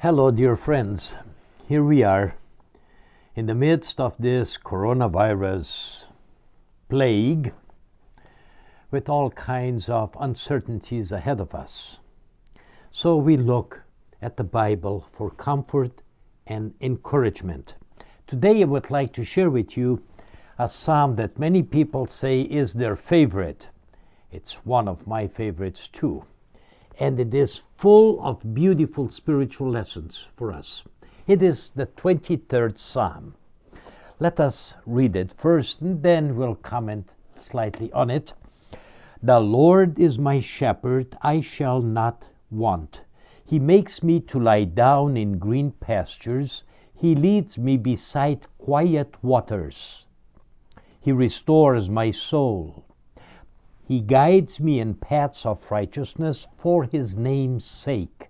Hello, dear friends. Here we are in the midst of this coronavirus plague with all kinds of uncertainties ahead of us. So we look at the Bible for comfort and encouragement. Today I would like to share with you a psalm that many people say is their favorite. It's one of my favorites too. And it is full of beautiful spiritual lessons for us. It is the 23rd Psalm. Let us read it first, and then we'll comment slightly on it. The Lord is my shepherd, I shall not want. He makes me to lie down in green pastures. He leads me beside quiet waters. He restores my soul. He guides me in paths of righteousness for his name's sake.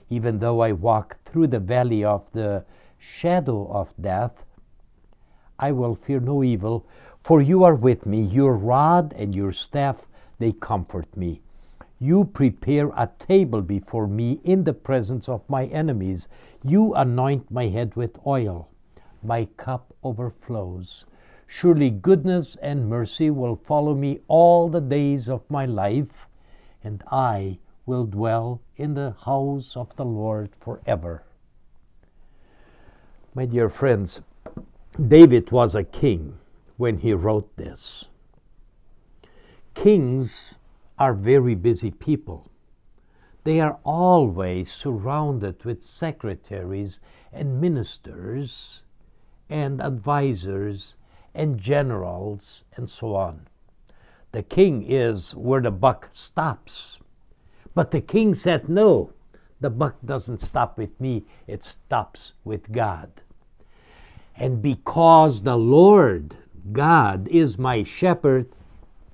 Even though I walk through the valley of the shadow of death, I will fear no evil, for you are with me. Your rod and your staff, they comfort me. You prepare a table before me in the presence of my enemies. You anoint my head with oil. My cup overflows. Surely goodness and mercy will follow me all the days of my life, and I will dwell in the house of the Lord forever. My dear friends, David was a king when he wrote this. Kings are very busy people. They are always surrounded with secretaries and ministers and advisors and generals, and so on. The king is where the buck stops. But the king said, no, the buck doesn't stop with me, it stops with God. And because the Lord God is my shepherd,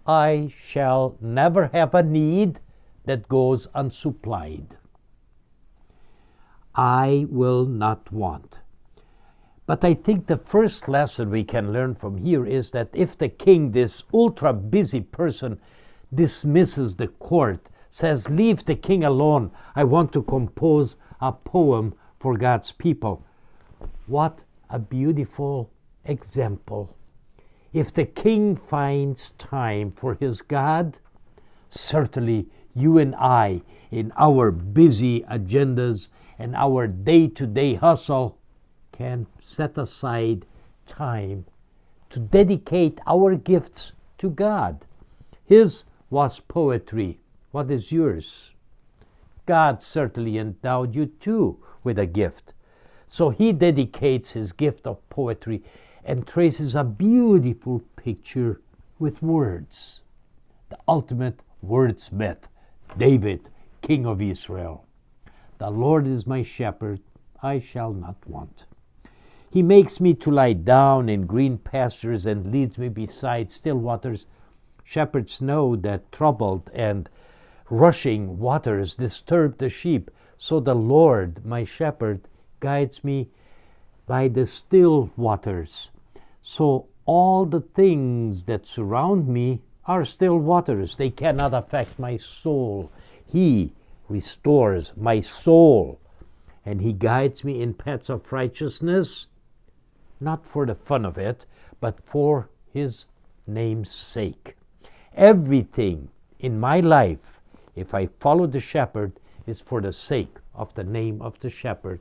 I shall never have a need that goes unsupplied. I will not want. But I think the first lesson we can learn from here is that if the king, this ultra busy person, dismisses the court, says, leave the king alone, I want to compose a poem for God's people. What a beautiful example. If the king finds time for his God, certainly you and I, in our busy agendas and our day-to-day hustle, can set aside time to dedicate our gifts to God. His was poetry. What is yours? God certainly endowed you too with a gift. So he dedicates his gift of poetry and traces a beautiful picture with words. The ultimate wordsmith, David, King of Israel. The Lord is my shepherd, I shall not want. He makes me to lie down in green pastures and leads me beside still waters. Shepherds know that troubled and rushing waters disturb the sheep. So the Lord, my shepherd, guides me by the still waters. So all the things that surround me are still waters. They cannot affect my soul. He restores my soul. And he guides me in paths of righteousness, not for the fun of it, but for his name's sake. Everything in my life, if I follow the shepherd, is for the sake of the name of the shepherd,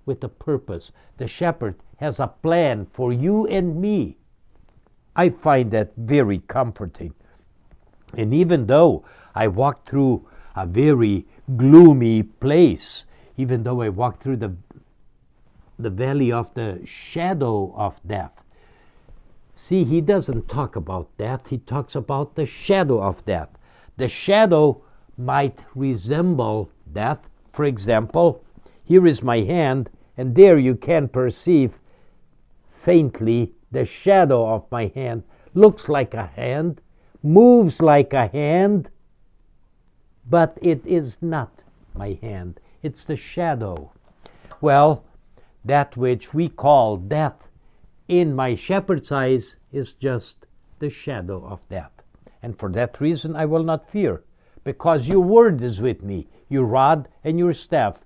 with a purpose. The shepherd has a plan for you and me. I find that very comforting. And even though I walk through a very gloomy place, even though I walk through the valley of the shadow of death. See, he doesn't talk about death, he talks about the shadow of death. The shadow might resemble death. For example, here is my hand, and there you can perceive faintly the shadow of my hand. Looks like a hand, moves like a hand, but it is not my hand. It's the shadow. Well, that which we call death in my shepherd's eyes is just the shadow of death. And for that reason I will not fear, because your word is with me, your rod and your staff,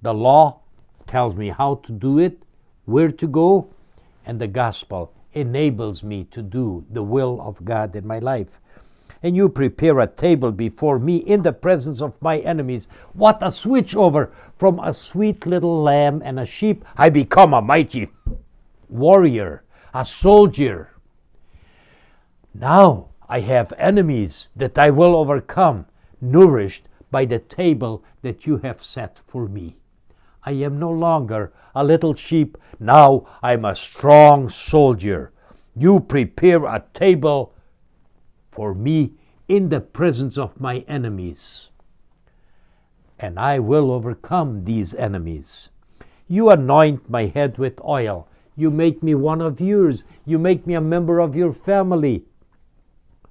The law tells me how to do it, where to go, and the gospel enables me to do the will of God in my life. And you prepare a table before me in the presence of my enemies. What a switch over! From a sweet little lamb and a sheep, I become a mighty warrior, a soldier. Now I have enemies that I will overcome, nourished by the table that you have set for me. I am no longer a little sheep. Now I'm a strong soldier. You prepare a table for me in the presence of my enemies, and I will overcome these enemies. You anoint my head with oil. You make me one of yours. You make me a member of your family.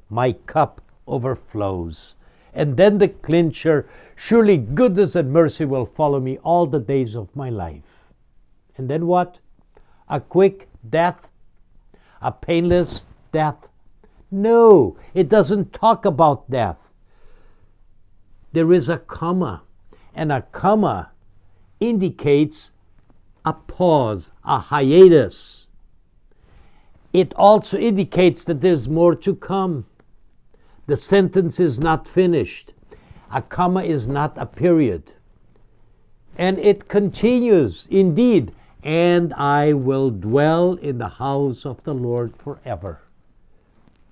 My cup overflows. And then the clincher, surely goodness and mercy will follow me all the days of my life. And then what? A quick death? A painless death? No, it doesn't talk about death. There is a comma, and a comma indicates a pause, a hiatus. It also indicates that there's more to come. The sentence is not finished. A comma is not a period. And it continues, indeed, and I will dwell in the house of the Lord forever.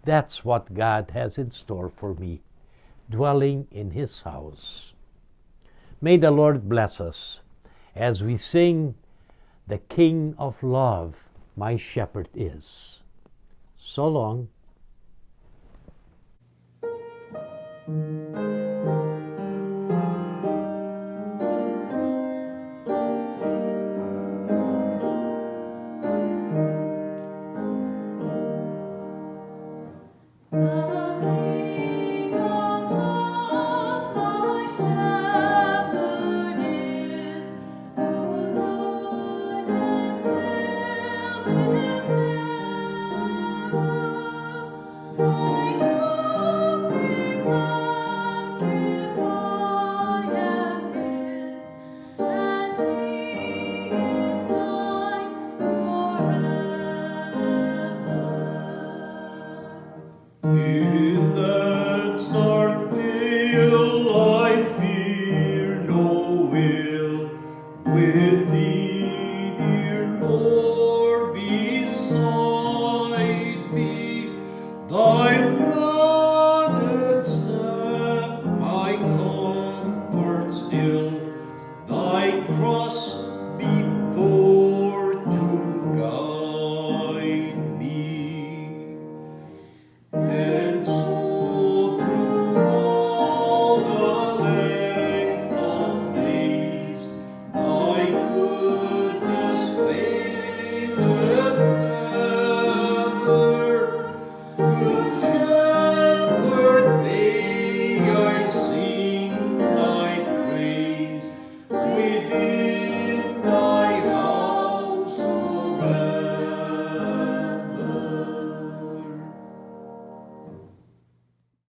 That's what God has in store for me, dwelling in His house. May the Lord bless us as we sing, "The King of Love, my shepherd is." So long. In that dark vale I fear no ill, with thee, dear Lord, beside me. Thy rod and staff my comfort still, thy cross